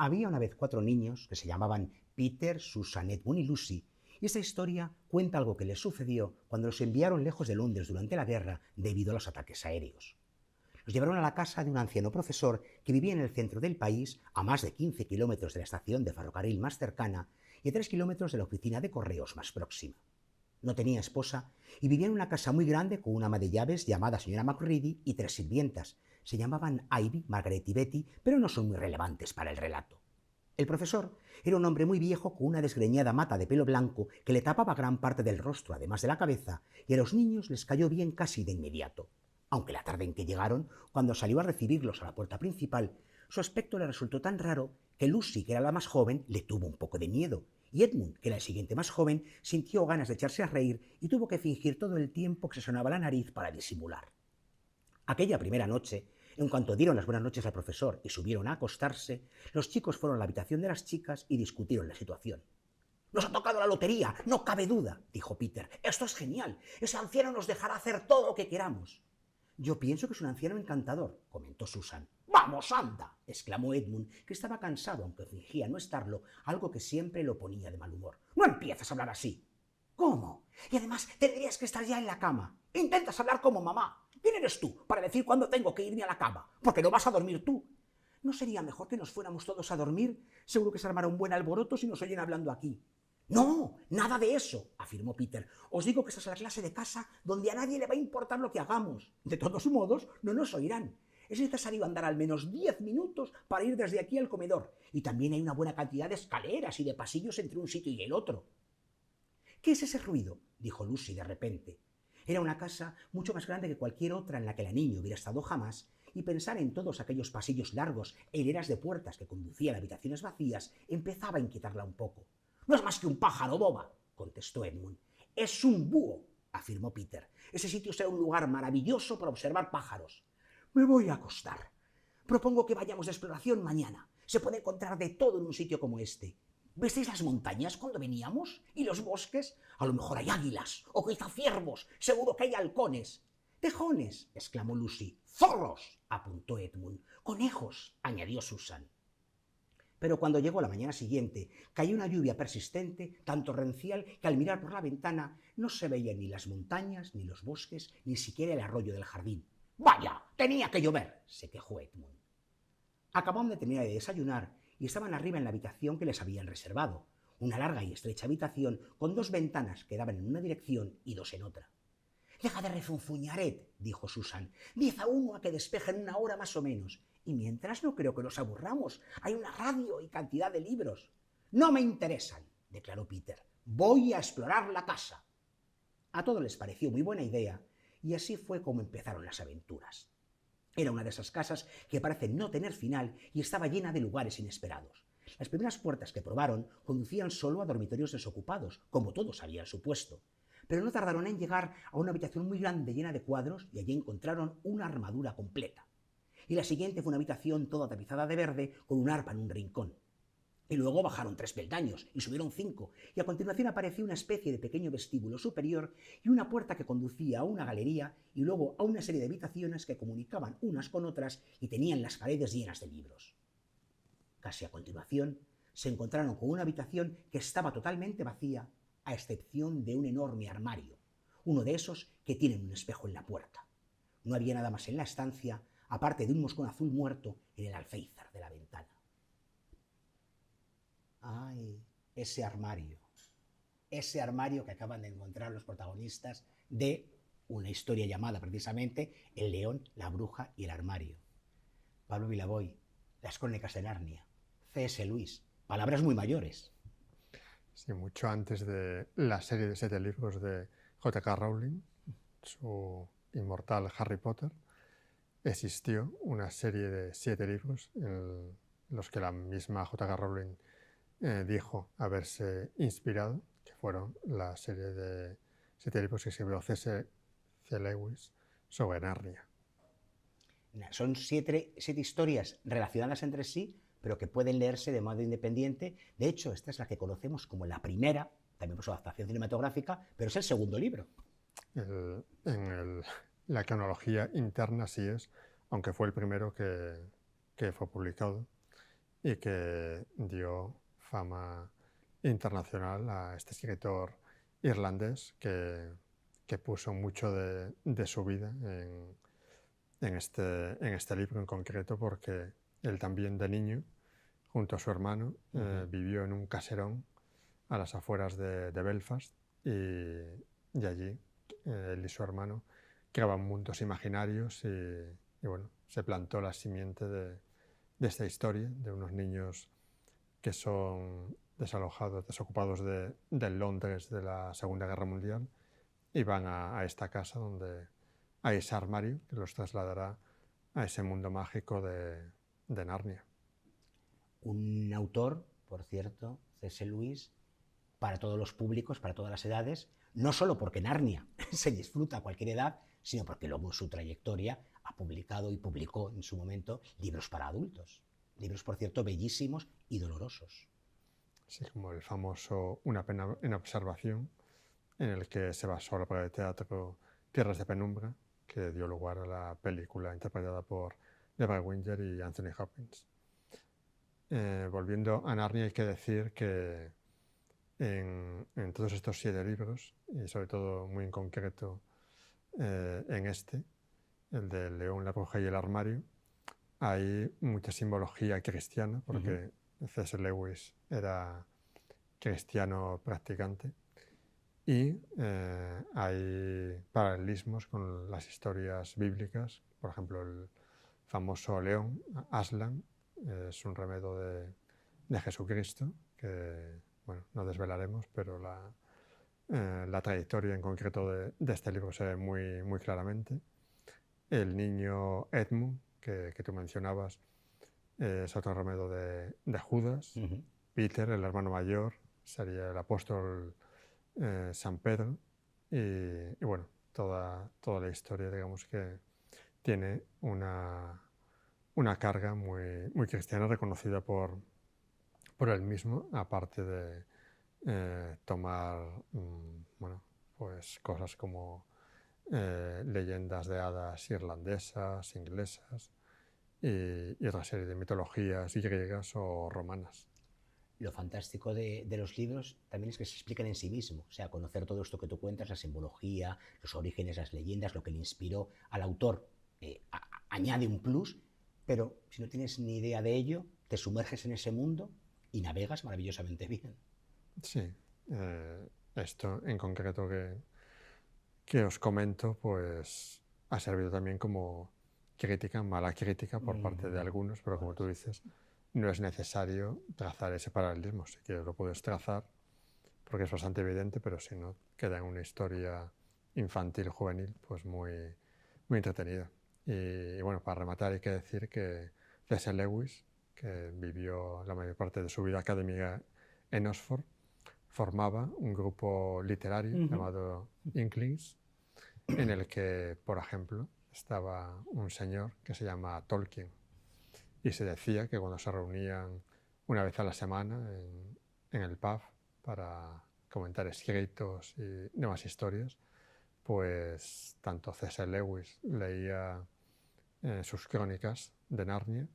Había una vez 4 niños que se llamaban Peter, Susan, Edmund y Lucy, y esta historia cuenta algo que les sucedió cuando los enviaron lejos de Londres durante la guerra debido a los ataques aéreos. Los llevaron a la casa de un anciano profesor que vivía en el centro del país, a más de 15 kilómetros de la estación de ferrocarril más cercana y a 3 kilómetros de la oficina de correos más próxima. No tenía esposa y vivía en una casa muy grande con una ama de llaves llamada señora Macready y 3 sirvientas. Se llamaban Ivy, Margaret y Betty, pero no son muy relevantes para el relato. El profesor era un hombre muy viejo con una desgreñada mata de pelo blanco que le tapaba gran parte del rostro, además de la cabeza, y a los niños les cayó bien casi de inmediato. Aunque la tarde en que llegaron, cuando salió a recibirlos a la puerta principal, su aspecto le resultó tan raro que Lucy, que era la más joven, le tuvo un poco de miedo, y Edmund, que era el siguiente más joven, sintió ganas de echarse a reír y tuvo que fingir todo el tiempo que se sonaba la nariz para disimular. Aquella primera noche, en cuanto dieron las buenas noches al profesor y subieron a acostarse, los chicos fueron a la habitación de las chicas y discutieron la situación. «Nos ha tocado la lotería, no cabe duda», dijo Peter. «Esto es genial. Ese anciano nos dejará hacer todo lo que queramos». «Yo pienso que es un anciano encantador», comentó Susan. «¡Vamos, anda!», exclamó Edmund, que estaba cansado, aunque fingía no estarlo, algo que siempre lo ponía de mal humor. «No empiezas a hablar así». «¿Cómo? Y además tendrías que estar ya en la cama. Intentas hablar como mamá. ¿Quién eres tú para decir cuándo tengo que irme a la cama? Porque no vas a dormir tú». «¿No sería mejor que nos fuéramos todos a dormir? Seguro que se armará un buen alboroto si nos oyen hablando aquí». «No, nada de eso», afirmó Peter. «Os digo que esta es la clase de casa donde a nadie le va a importar lo que hagamos. De todos modos, no nos oirán. Es necesario andar al menos 10 minutos para ir desde aquí al comedor. Y también hay una buena cantidad de escaleras y de pasillos entre un sitio y el otro». «¿Qué es ese ruido?», dijo Lucy de repente. Era una casa mucho más grande que cualquier otra en la que la niña hubiera estado jamás, y pensar en todos aquellos pasillos largos e hileras de puertas que conducían a habitaciones vacías empezaba a inquietarla un poco. «No es más que un pájaro, boba», contestó Edmund. «Es un búho», afirmó Peter. «Ese sitio será un lugar maravilloso para observar pájaros». «Me voy a acostar. Propongo que vayamos de exploración mañana. Se puede encontrar de todo en un sitio como este. ¿Visteis las montañas cuando veníamos? ¿Y los bosques? A lo mejor hay águilas, o quizá ciervos. Seguro que hay halcones». «¡Tejones!», exclamó Lucy. «¡Zorros!», apuntó Edmund. «Conejos», añadió Susan. Pero cuando llegó la mañana siguiente, cayó una lluvia persistente, tan torrencial que al mirar por la ventana no se veían ni las montañas, ni los bosques, ni siquiera el arroyo del jardín. «¡Vaya! Tenía que llover», se quejó Edmund. Acababan de terminar de desayunar y estaban arriba en la habitación que les habían reservado, una larga y estrecha habitación con 2 ventanas que daban en una dirección y 2 en otra. «Deja de refunfuñar, Ed», dijo Susan. «10 a 1 a que despeje en 1 hora más o menos. Y mientras no creo que nos aburramos. Hay una radio y cantidad de libros». «No me interesan», declaró Peter. «Voy a explorar la casa». A todos les pareció muy buena idea, y así fue como empezaron las aventuras. Era una de esas casas que parecen no tener final y estaba llena de lugares inesperados. Las primeras puertas que probaron conducían solo a dormitorios desocupados, como todos habían supuesto. Pero no tardaron en llegar a una habitación muy grande llena de cuadros y allí encontraron una armadura completa. Y la siguiente fue una habitación toda tapizada de verde con un arpa en un rincón. Y luego bajaron 3 peldaños y subieron 5, y a continuación apareció una especie de pequeño vestíbulo superior y una puerta que conducía a una galería y luego a una serie de habitaciones que comunicaban unas con otras y tenían las paredes llenas de libros. Casi a continuación se encontraron con una habitación que estaba totalmente vacía, a excepción de un enorme armario, uno de esos que tienen un espejo en la puerta. No había nada más en la estancia, aparte de un moscón azul muerto en el alféizar de la ventana. ¡Ay, ese armario! Ese armario que acaban de encontrar los protagonistas de una historia llamada precisamente El león, la bruja y el armario. Pablo Vilaboy, Las crónicas de Narnia, C.S. Lewis, palabras muy mayores. Sí, mucho antes de la serie de 7 libros de J.K. Rowling, su inmortal Harry Potter, existió una serie de 7 libros en los que la misma J.K. Rowling dijo haberse inspirado, que fueron la serie de 7 libros que escribió C.S. Lewis sobre Narnia. Son 7 historias relacionadas entre sí, pero que pueden leerse de modo independiente. De hecho, esta es la que conocemos como la primera, también por su adaptación cinematográfica, pero es el segundo libro. La cronología interna sí es, aunque fue el primero que fue publicado. y que dio fama internacional a este escritor irlandés que puso mucho de su vida en este libro en concreto, porque él también de niño, junto a su hermano, vivió en un caserón a las afueras de Belfast y allí él y su hermano creaban mundos imaginarios y bueno, se plantó la simiente de esta historia de unos niños que son desalojados, desocupados de Londres de la Segunda Guerra Mundial y van a esta casa donde hay ese armario que los trasladará a ese mundo mágico de Narnia. Un autor, por cierto, C.S. Lewis, para todos los públicos, para todas las edades, no solo porque Narnia se disfruta a cualquier edad, sino porque luego en su trayectoria ha publicado y publicó en su momento libros para adultos. Libros, por cierto, bellísimos y dolorosos. Así como el famoso Una pena en observación, en el que se basó la obra de teatro Tierras de penumbra, que dio lugar a la película interpretada por Deborah Winger y Anthony Hopkins. Volviendo a Narnia, hay que decir que en todos estos 7 libros, y sobre todo muy en concreto en este, el del León, la Bruja y el Armario, hay mucha simbología cristiana, porque C.S. Lewis era cristiano practicante, y hay paralelismos con las historias bíblicas. Por ejemplo, el famoso león, Aslan, es un remedo de Jesucristo, que bueno, no desvelaremos, pero la trayectoria en concreto de este libro se ve muy, muy claramente. El niño Edmund, que tú mencionabas, es otro remedo de Judas. Peter, el hermano mayor, sería el apóstol San Pedro. Y bueno, toda la historia, digamos que tiene una carga muy, muy cristiana, reconocida por él mismo, aparte de tomar bueno, pues cosas como leyendas de hadas irlandesas, inglesas y otra serie de mitologías griegas o romanas. Lo fantástico de los libros también es que se explican en sí mismo. O sea, conocer todo esto que tú cuentas, la simbología, los orígenes, las leyendas, lo que le inspiró al autor, añade un plus, pero si no tienes ni idea de ello, te sumerges en ese mundo y navegas maravillosamente bien. Sí, esto en concreto que os comento, pues ha servido también como crítica, mala crítica por parte de algunos, pero como tú dices, no es necesario trazar ese paralelismo. Si quieres lo puedes trazar, porque es bastante evidente, pero si no, queda en una historia infantil, juvenil, pues muy, muy entretenida. Y bueno, para rematar hay que decir que C.S. Lewis, que vivió la mayor parte de su vida académica en Oxford, formaba un grupo literario llamado Inklings, en el que, por ejemplo, estaba un señor que se llama Tolkien, y se decía que cuando se reunían una vez a la semana en el pub para comentar escritos y demás historias, pues tanto C.S. Lewis leía sus crónicas de Narnia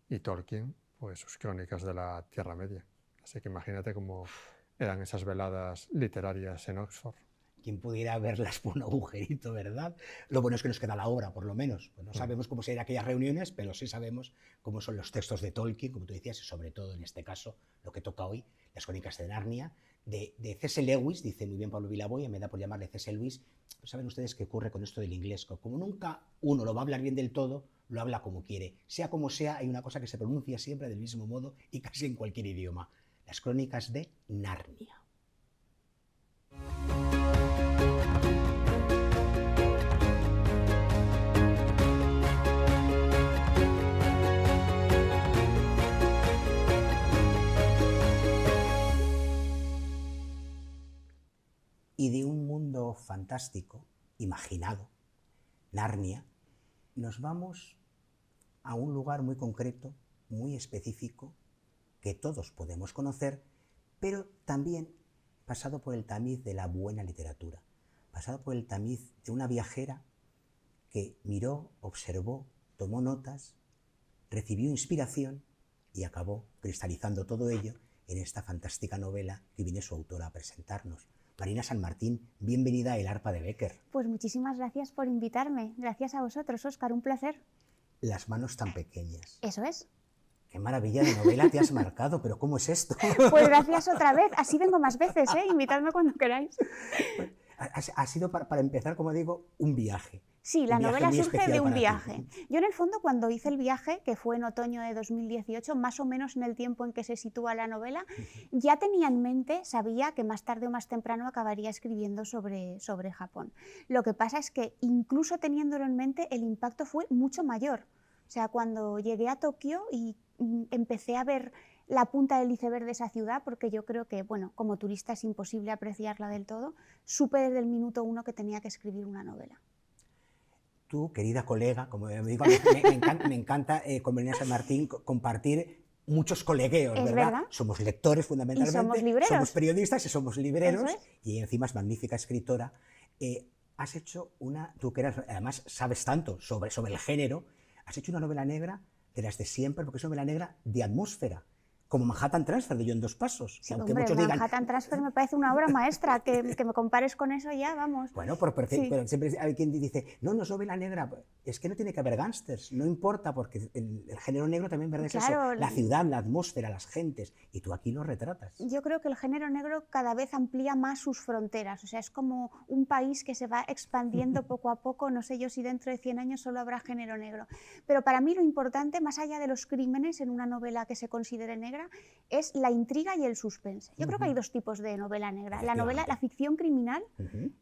y Tolkien pues sus crónicas de la Tierra Media. Así que imagínate cómo eran esas veladas literarias en Oxford. Quien pudiera verlas por un agujerito, ¿verdad? Lo bueno es que nos queda la obra, por lo menos. Pues no sabemos cómo serían aquellas reuniones, pero sí sabemos cómo son los textos de Tolkien, como tú decías, y sobre todo en este caso, lo que toca hoy, las crónicas de Narnia, de C.S. Lewis, dice muy bien Pablo Vilaboy, me da por llamarle C.S. Lewis. Saben ustedes qué ocurre con esto del inglés, como nunca uno lo va a hablar bien del todo, lo habla como quiere. Sea como sea, hay una cosa que se pronuncia siempre del mismo modo y casi en cualquier idioma. Las crónicas de Narnia. Y de un mundo fantástico, imaginado, Narnia, nos vamos a un lugar muy concreto, muy específico, que todos podemos conocer, pero también pasado por el tamiz de la buena literatura, pasado por el tamiz de una viajera que miró, observó, tomó notas, recibió inspiración y acabó cristalizando todo ello en esta fantástica novela que viene su autora a presentarnos. Marina San Martín, bienvenida a El arpa de Bécquer. Pues muchísimas gracias por invitarme. Gracias a vosotros, Óscar, un placer. Las manos tan pequeñas. Eso es. Qué maravilla de novela te has marcado, pero ¿cómo es esto? Pues gracias otra vez. Así vengo más veces, ¿eh? Invitadme cuando queráis. Ha sido, para empezar, como digo, un viaje. Sí, la novela surge de un viaje. Ti. Yo en el fondo cuando hice el viaje, que fue en otoño de 2018, más o menos en el tiempo en que se sitúa la novela, ya tenía en mente, sabía que más tarde o más temprano acabaría escribiendo sobre Japón. Lo que pasa es que incluso teniéndolo en mente, el impacto fue mucho mayor. O sea, cuando llegué a Tokio y empecé a ver la punta del iceberg de esa ciudad, porque yo creo que, bueno, como turista es imposible apreciarla del todo, supe desde el minuto uno que tenía que escribir una novela. Tú, querida colega, como me digo, me encanta con Marina San Martín compartir muchos colegueos, ¿verdad? Somos lectores fundamentalmente, y somos libreros. Somos periodistas y somos libreros, Eso es. Y encima es magnífica escritora. Has hecho tú que además sabes tanto sobre el género, has hecho una novela negra de las de siempre, porque es una novela negra de atmósfera, como Manhattan Transfer de Yo en dos pasos. Sí, aunque hombre, muchos digan, Manhattan Transfer me parece una obra maestra, que me compares con eso ya, vamos. Bueno, pero siempre hay quien dice, no es novela negra, es que no tiene que haber gángsters, no importa, porque el género negro también, ¿verdad? Es claro, eso, la ciudad, la atmósfera, las gentes, y tú aquí lo retratas. Yo creo que el género negro cada vez amplía más sus fronteras, o sea, es como un país que se va expandiendo poco a poco, no sé yo si dentro de 100 años solo habrá género negro, pero para mí lo importante, más allá de los crímenes en una novela que se considere negra, es la intriga y el suspense. Yo creo que hay dos tipos de novela negra, la ficción criminal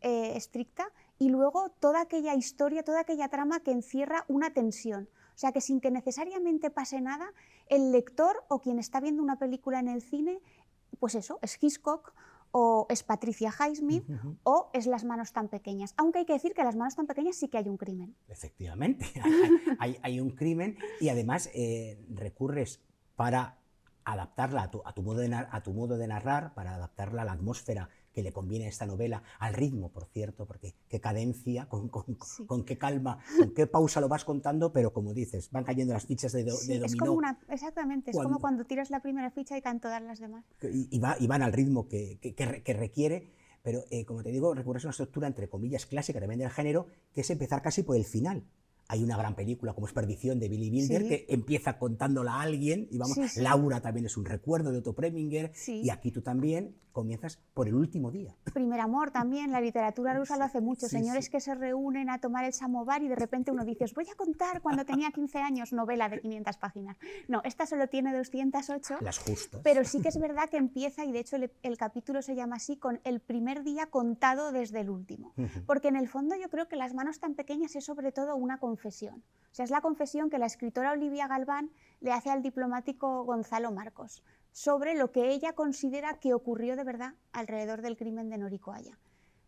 estricta, y luego toda aquella historia, toda aquella trama que encierra una tensión. O sea, que sin que necesariamente pase nada, el lector o quien está viendo una película en el cine, pues eso, es Hitchcock o es Patricia Highsmith o es Las manos tan pequeñas. Aunque hay que decir que en Las manos tan pequeñas sí que hay un crimen. Efectivamente, hay un crimen, y además recurres para adaptarla a tu modo de narrar, para adaptarla a la atmósfera que le conviene a esta novela, al ritmo, por cierto, porque qué cadencia, con qué calma, con qué pausa lo vas contando, pero como dices, van cayendo las fichas de dominó. Es como exactamente, es como cuando tiras la primera ficha y caen todas las demás. Y van al ritmo que requiere, pero como te digo, recurres a una estructura entre comillas clásica también del género, que es empezar casi por el final. Hay una gran película como es Perdición de Billy Wilder, que empieza contándola a alguien, y vamos, Laura también es un recuerdo de Otto Preminger, y aquí tú también comienzas por el último día. Primer amor también, la literatura rusa lo hace mucho, señores que se reúnen a tomar el samovar y de repente uno dice, os voy a contar cuando tenía 15 años, novela de 500 páginas. No, esta solo tiene 208, las justas. Pero sí que es verdad que empieza, y de hecho el capítulo se llama así, con el primer día contado desde el último. Porque en el fondo yo creo que Las manos tan pequeñas es sobre todo una confesión. O sea, es la confesión que la escritora Olivia Galván le hace al diplomático Gonzalo Marcos sobre lo que ella considera que ocurrió de verdad alrededor del crimen de Noriko Aya.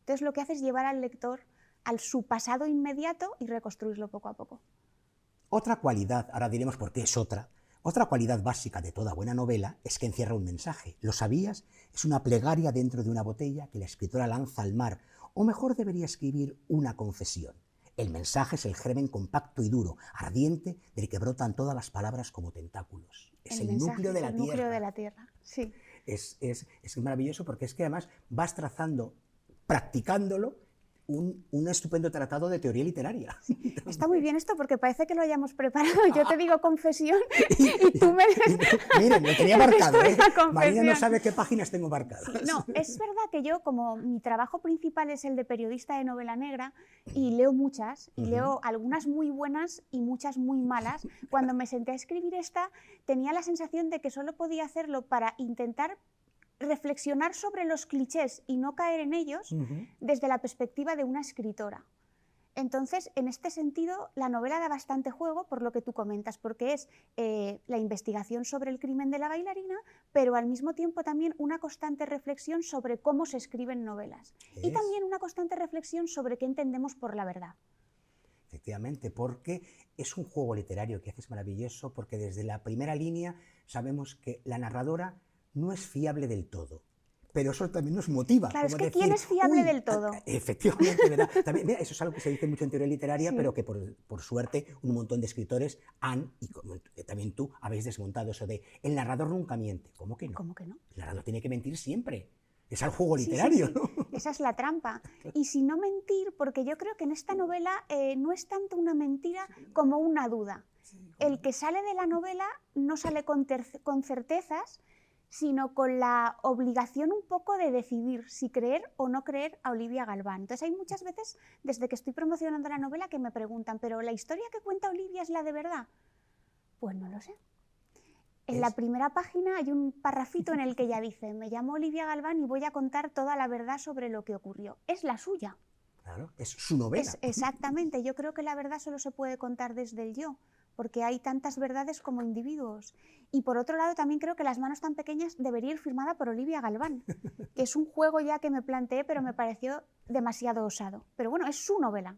Entonces lo que hace es llevar al lector a su pasado inmediato y reconstruirlo poco a poco. Otra cualidad, ahora diremos por qué es otra cualidad básica de toda buena novela es que encierra un mensaje. ¿Lo sabías? Es una plegaria dentro de una botella que la escritora lanza al mar, o mejor debería escribir una confesión. El mensaje es el germen compacto y duro, ardiente, del que brotan todas las palabras como tentáculos. Es el núcleo de la tierra. Núcleo de la tierra, sí. Es maravilloso, porque es que además vas trazando, practicándolo, un estupendo tratado de teoría literaria. Está muy bien esto porque parece que lo hayamos preparado. Yo te digo confesión y tú me... Miren, lo tenía marcado. Marina no sabe qué páginas tengo marcadas. Sí, no, es verdad que yo, como mi trabajo principal es el de periodista de novela negra, y leo muchas, y leo algunas muy buenas y muchas muy malas, cuando me senté a escribir esta, tenía la sensación de que solo podía hacerlo para intentar reflexionar sobre los clichés y no caer en ellos desde la perspectiva de una escritora. Entonces, en este sentido, la novela da bastante juego por lo que tú comentas, porque es la investigación sobre el crimen de la bailarina, pero al mismo tiempo también una constante reflexión sobre cómo se escriben novelas. Y también una constante reflexión sobre qué entendemos por la verdad. Efectivamente, porque es un juego literario que haces maravilloso, porque desde la primera línea sabemos que la narradora no es fiable del todo, pero eso también nos motiva. Claro, es como que decir, ¿quién es fiable "Uy, del todo?". Efectivamente, ¿verdad? También, mira, eso es algo que se dice mucho en teoría literaria, Sí. pero que por suerte un montón de escritores han, y también tú, habéis desmontado eso de el narrador nunca miente. ¿Cómo que no? ¿Cómo que no? El narrador tiene que mentir siempre. Es al juego Sí, sí, literario, sí. ¿no? Esa es la trampa. Y si no mentir, porque yo creo que en esta novela no es tanto una mentira como una duda. El que sale de la novela no sale con certezas, sino con la obligación un poco de decidir si creer o no creer a Olivia Galván. Entonces hay muchas veces, desde que estoy promocionando la novela, que me preguntan, ¿pero la historia que cuenta Olivia es la de verdad? Pues no lo sé. En la primera página hay un parrafito en el que ella dice, me llamo Olivia Galván y voy a contar toda la verdad sobre lo que ocurrió. Es la suya. Claro, es su novela. Exactamente, yo creo que la verdad solo se puede contar desde el yo, porque hay tantas verdades como individuos. Y por otro lado también creo que Las manos tan pequeñas debería ir firmada por Olivia Galván, que es un juego ya que me planteé, pero me pareció demasiado osado. Pero bueno, es su novela.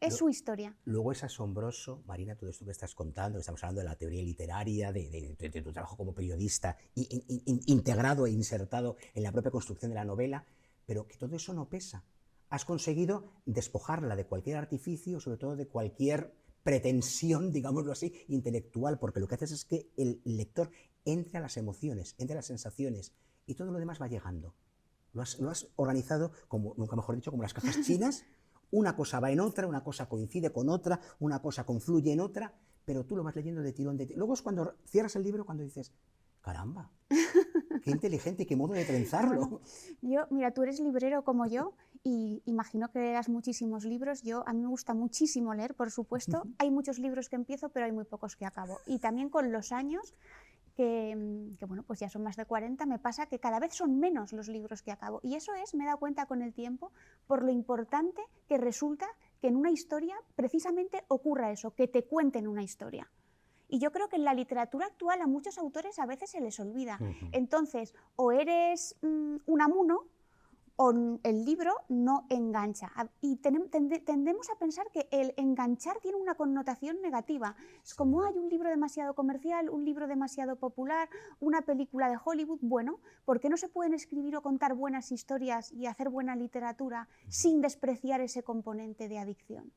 Es su historia. Luego es asombroso, Marina, todo esto que estás contando, estamos hablando de la teoría literaria, de tu trabajo como periodista, integrado e insertado en la propia construcción de la novela, pero que todo eso no pesa. Has conseguido despojarla de cualquier artificio, sobre todo de cualquier pretensión, digámoslo así, intelectual, porque lo que haces es que el lector entre a las emociones, entre a las sensaciones, y todo lo demás va llegando. Lo has organizado, como, nunca mejor dicho, como las cajas chinas. Una cosa va en otra, una cosa coincide con otra, una cosa confluye en otra, pero tú lo vas leyendo de tirón de tirón. Luego es cuando cierras el libro, cuando dices, caramba, qué inteligente y qué modo de trenzarlo. Bueno, mira, tú eres librero como yo y imagino que leerás muchísimos libros. A mí me gusta muchísimo leer, por supuesto. Hay muchos libros que empiezo, pero hay muy pocos que acabo. Y también con los años, que bueno, pues ya son más de 40, me pasa que cada vez son menos los libros que acabo. Y eso me he dado cuenta con el tiempo, por lo importante que resulta que en una historia precisamente ocurra eso, que te cuenten una historia. Y yo creo que en la literatura actual a muchos autores a veces se les olvida. Entonces, o eres Unamuno, o el libro no engancha. Y tendemos a pensar que el enganchar tiene una connotación negativa. Es como hay un libro demasiado comercial, un libro demasiado popular, una película de Hollywood. Bueno, ¿por qué no se pueden escribir o contar buenas historias y hacer buena literatura sin despreciar ese componente de adicción?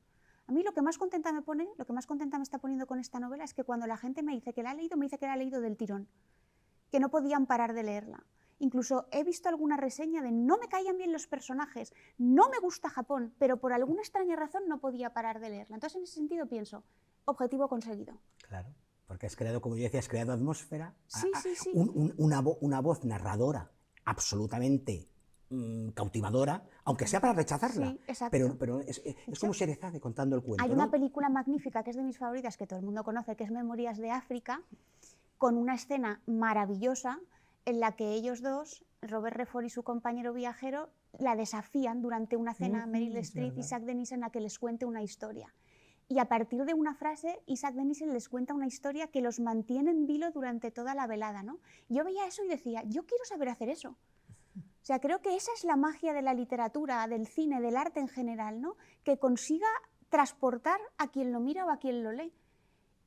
A mí lo que más contenta me pone, lo que más contenta me está poniendo con esta novela es que cuando la gente me dice que la ha leído, me dice que la ha leído del tirón, que no podían parar de leerla. Incluso he visto alguna reseña de no me caían bien los personajes, no me gusta Japón, pero por alguna extraña razón no podía parar de leerla. Entonces, en ese sentido pienso, objetivo conseguido. Claro, porque has creado, como yo decía, has creado atmósfera, sí. una voz narradora absolutamente cautivadora, aunque sea para rechazarla. Sí, exacto. Pero es como Sherezade contando el cuento. Hay ¿no? una película magnífica que es de mis favoritas, que todo el mundo conoce, que es Memorias de África, con una escena maravillosa en la que ellos dos, Robert Redford y su compañero viajero, la desafían durante una cena a Meryl Streep y Isaac Denison a que les cuente una historia. Y a partir de una frase, Isaac Denison les cuenta una historia que los mantiene en vilo durante toda la velada, ¿no? Yo veía eso y decía, yo quiero saber hacer eso. O sea, creo que esa es la magia de la literatura, del cine, del arte en general, ¿no? Que consiga transportar a quien lo mira o a quien lo lee.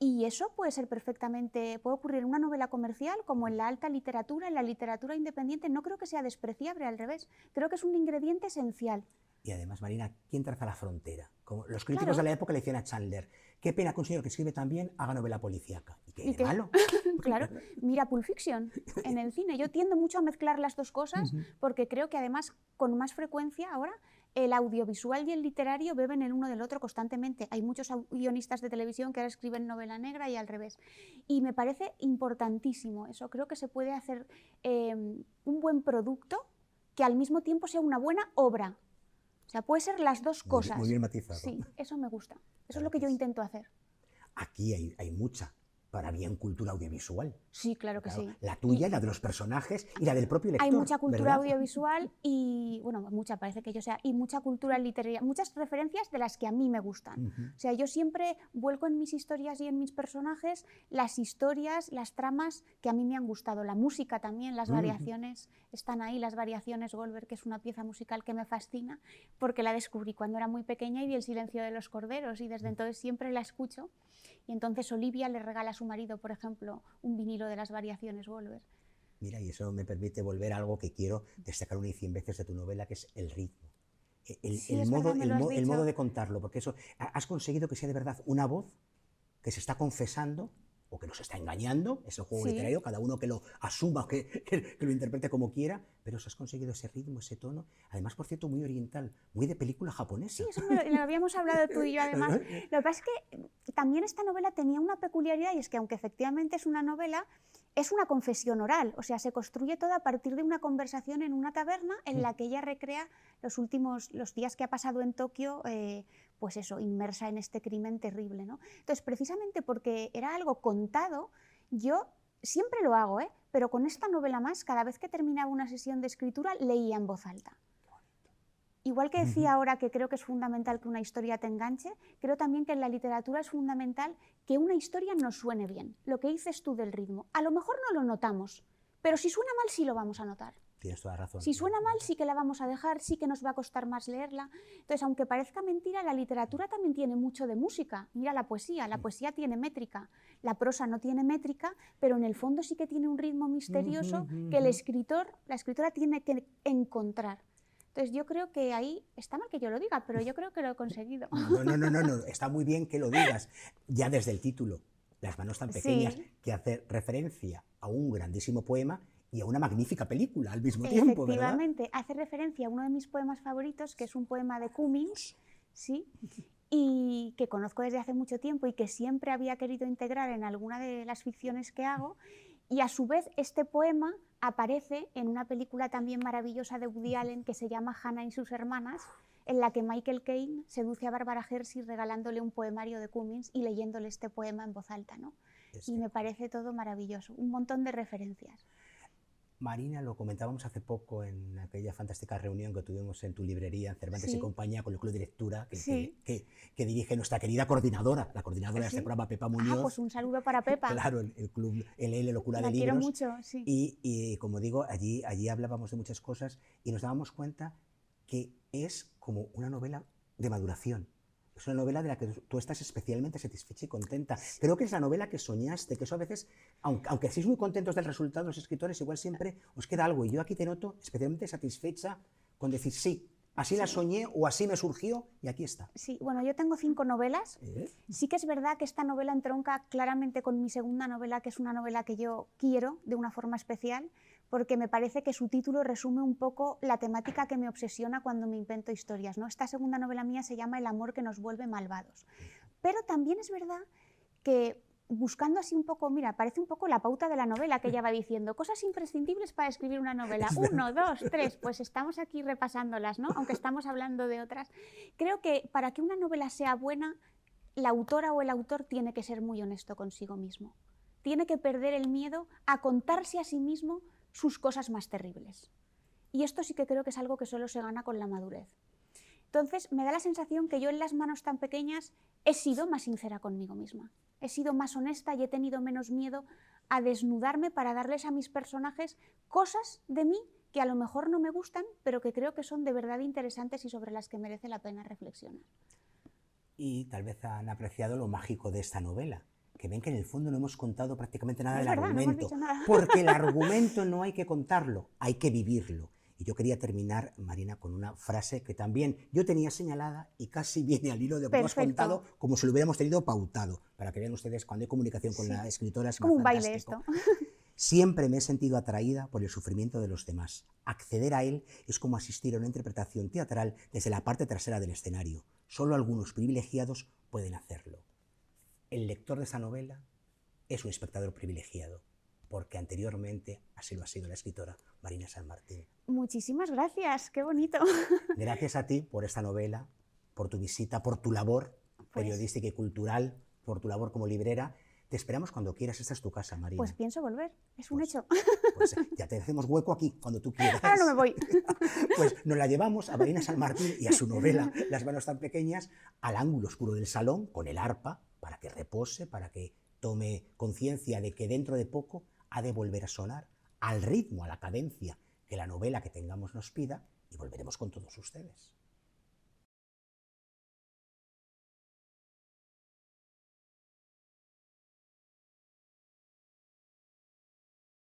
Y eso puede ser perfectamente, puede ocurrir en una novela comercial como en la alta literatura, en la literatura independiente. No creo que sea despreciable, al revés. Creo que es un ingrediente esencial. Y además, Marina, ¿quién traza la frontera? Como los críticos de la época le decían a Chandler, qué pena que un señor que escribe tan bien haga novela policíaca. ¿Y qué malo? Claro, mira Pulp Fiction en el cine. Yo tiendo mucho a mezclar las dos cosas porque creo que además con más frecuencia ahora el audiovisual y el literario beben el uno del otro constantemente. Hay muchos guionistas de televisión que ahora escriben novela negra y al revés. Y me parece importantísimo eso. Creo que se puede hacer un buen producto que al mismo tiempo sea una buena obra. O sea, puede ser las dos cosas. Muy bien matizado. Sí, eso me gusta. Eso es lo que yo intento hacer. Aquí hay mucha, para bien, cultura audiovisual. Sí, claro que sí. La tuya, la de los personajes y la del propio lector. Hay mucha cultura ¿verdad? audiovisual y, bueno, mucha parece que yo sea, y mucha cultura literaria, muchas referencias de las que a mí me gustan. O sea, yo siempre vuelco en mis historias y en mis personajes las historias, las tramas que a mí me han gustado. La música también, las variaciones, están ahí, las variaciones Goldberg, que es una pieza musical que me fascina, porque la descubrí cuando era muy pequeña y vi El silencio de los corderos, y desde entonces siempre la escucho. Y entonces Olivia le regala a su marido, por ejemplo, un vinilo de las variaciones Goldberg. Mira, y eso me permite volver a algo que quiero destacar una y cien veces de tu novela, que es el ritmo. Sí, es verdad, me lo has El dicho. modo de contarlo, porque eso, has conseguido que sea de verdad una voz que se está confesando o que nos está engañando, es el juego Sí. literario, cada uno que lo asuma, que lo interprete como quiera, pero has conseguido ese ritmo, ese tono, además, por cierto, muy oriental, muy de película japonesa. Sí, eso lo habíamos hablado tú y yo además. Lo que pasa es que también esta novela tenía una peculiaridad y es que aunque efectivamente es una novela, es una confesión oral, o sea, se construye todo a partir de una conversación en una taberna en la que ella recrea los días que ha pasado en Tokio, pues eso, inmersa en este crimen terrible, ¿no? Entonces, precisamente porque era algo contado, yo siempre lo hago, pero con esta novela más, cada vez que terminaba una sesión de escritura, leía en voz alta. Igual que decía ahora que creo que es fundamental que una historia te enganche, creo también que en la literatura es fundamental que una historia nos suene bien. Lo que dices tú del ritmo. A lo mejor no lo notamos, pero si suena mal sí lo vamos a notar. Tienes toda razón. Si suena mal sí que la vamos a dejar, sí que nos va a costar más leerla. Entonces, aunque parezca mentira, la literatura también tiene mucho de música. Mira la poesía tiene métrica. La prosa no tiene métrica, pero en el fondo sí que tiene un ritmo misterioso que la escritora tiene que encontrar. Entonces yo creo que ahí, está mal que yo lo diga, pero yo creo que lo he conseguido. No, está muy bien que lo digas, ya desde el título, Las manos tan pequeñas, Sí. que hace referencia a un grandísimo poema y a una magnífica película al mismo tiempo, ¿verdad? Efectivamente, hace referencia a uno de mis poemas favoritos, que es un poema de Cummings, ¿sí? Y que conozco desde hace mucho tiempo y que siempre había querido integrar en alguna de las ficciones que hago. Y a su vez este poema aparece en una película también maravillosa de Woody Allen que se llama Hannah y sus hermanas, en la que Michael Caine seduce a Barbara Hershey regalándole un poemario de Cummings y leyéndole este poema en voz alta, ¿no? Y me parece todo maravilloso, un montón de referencias. Marina, lo comentábamos hace poco en aquella fantástica reunión que tuvimos en tu librería, en Cervantes Sí. y Compañía, con el Club de Lectura, Sí. que dirige nuestra querida coordinadora, la coordinadora de este programa, Pepa Muñoz. Pues un saludo para Pepa. Claro, el Club LL Locura La de quiero Libros. mucho, sí. Y como digo, allí hablábamos de muchas cosas y nos dábamos cuenta que es como una novela de maduración. Es una novela de la que tú estás especialmente satisfecha y contenta. Creo que es la novela que soñaste, que eso a veces, aunque estéis muy contentos del resultado, los escritores, igual siempre os queda algo. Y yo aquí te noto especialmente satisfecha con decir, sí, así la soñé o así me surgió y aquí está. Sí, bueno, yo tengo 5 novelas. Sí que es verdad que esta novela entronca claramente con mi segunda novela, que es una novela que yo quiero de una forma especial, porque me parece que su título resume un poco la temática que me obsesiona cuando me invento historias, ¿no? Esta segunda novela mía se llama El amor que nos vuelve malvados. Pero también es verdad que buscando así un poco, mira, parece un poco la pauta de la novela que ella va diciendo, cosas imprescindibles para escribir una novela, 1, 2, 3, pues estamos aquí repasándolas, ¿no? Aunque estamos hablando de otras. Creo que para que una novela sea buena, la autora o el autor tiene que ser muy honesto consigo mismo. Tiene que perder el miedo a contarse a sí mismo sus cosas más terribles. Y esto sí que creo que es algo que solo se gana con la madurez. Entonces, me da la sensación que yo en Las manos tan pequeñas he sido más sincera conmigo misma. He sido más honesta y he tenido menos miedo a desnudarme para darles a mis personajes cosas de mí que a lo mejor no me gustan, pero que creo que son de verdad interesantes y sobre las que merece la pena reflexionar. Y tal vez han apreciado lo mágico de esta novela, que ven que en el fondo no hemos contado prácticamente nada del argumento, no hemos dicho nada. porque el argumento no hay que contarlo, hay que vivirlo. Y yo quería terminar, Marina, con una frase que también yo tenía señalada y casi viene al hilo de lo que hemos contado, como si lo hubiéramos tenido pautado, para que vean ustedes cuando hay comunicación con la escritora. Es como un fantástico. baile esto. Siempre me he sentido atraída por el sufrimiento de los demás. Acceder a él es como asistir a una interpretación teatral desde la parte trasera del escenario. Solo algunos privilegiados pueden hacerlo. El lector de esta novela es un espectador privilegiado, porque anteriormente así lo ha sido la escritora Marina San Martín. Muchísimas gracias, qué bonito. Gracias a ti por esta novela, por tu visita, por tu labor periodística y cultural, por tu labor como librera. Te esperamos cuando quieras, esta es tu casa, Marina. Pues pienso volver, es un hecho. Pues ya te hacemos hueco aquí, cuando tú quieras. Ahora no me voy. Pues nos la llevamos a Marina San Martín y a su novela Las manos tan pequeñas al ángulo oscuro del salón con el arpa para que repose, para que tome conciencia de que dentro de poco ha de volver a sonar al ritmo, a la cadencia que la novela que tengamos nos pida y volveremos con todos ustedes.